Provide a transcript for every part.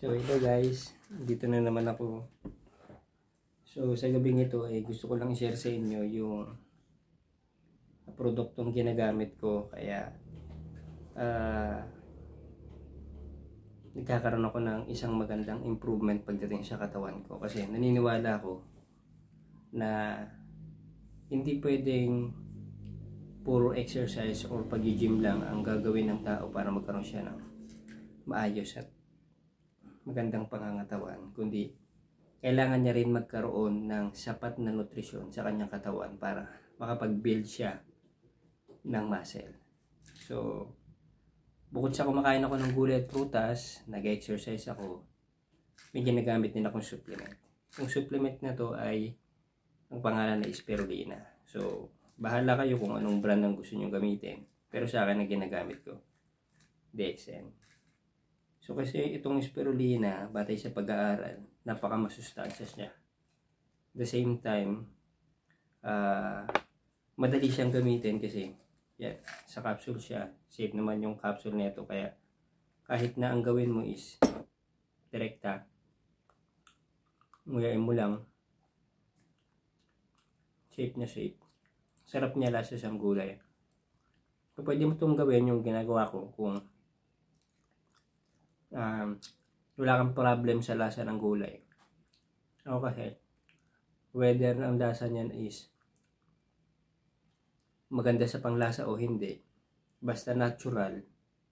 So hello guys, dito na naman ako. So sa gabing ito ay gusto ko lang i-share sa inyo yung produktong ginagamit ko. Kaya nagkakaroon ako ng isang magandang improvement pagdating sa katawan ko. Kasi naniniwala ako na hindi pwedeng puro exercise or pag-gym lang ang gagawin ng tao para magkaroon siya ng maayos at magandang pangangatawan, kundi kailangan niya rin magkaroon ng sapat na nutrisyon sa kanyang katawan para makapag-build siya ng muscle. So, bukod sa kumakain ako ng gulay at prutas, nag-exercise ako, may ginagamit din akong supplement. Yung supplement na to ay ang pangalan na Spirulina. So, bahala kayo kung anong brand ang gusto nyo gamitin. Pero sa akin na ginagamit ko, DXN. So kasi itong Spirulina, batay sa pag-aaral, napakamasustansya siya. At the same time, madali siyang gamitin kasi sa capsule siya. Safe naman yung capsule nito, kaya kahit na ang gawin mo is direkta, nguyain mo lang, safe na safe. Sarap niya lasa sa gulay. So pwede mo itong gawin yung ginagawa ko kung wala kang problem sa lasa ng gulay. Ako kasi, whether ang lasa niyan is maganda sa panglasa o hindi, basta natural,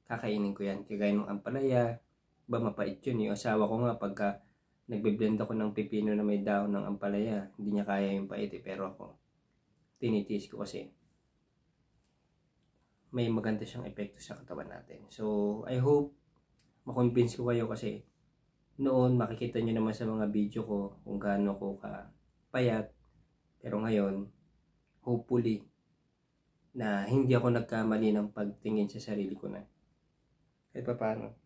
kakainin ko yan. Kagaya ng ampalaya, mapait yun. Yung asawa ko nga, pagka nagbe-blend ako ng pipino na may dahon ng ampalaya, hindi niya kaya yung pait pero ako, tinitiis ko kasi may maganda siyang epekto sa katawan natin. So, I hope makonvince ko kayo kasi noon makikita nyo naman sa mga video ko kung gaano ko kapayat, pero ngayon hopefully na hindi ako nagkamali ng pagtingin sa sarili ko na kahit pa paano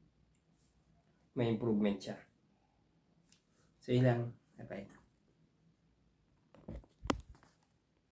may improvement siya. So yun lang, bye bye.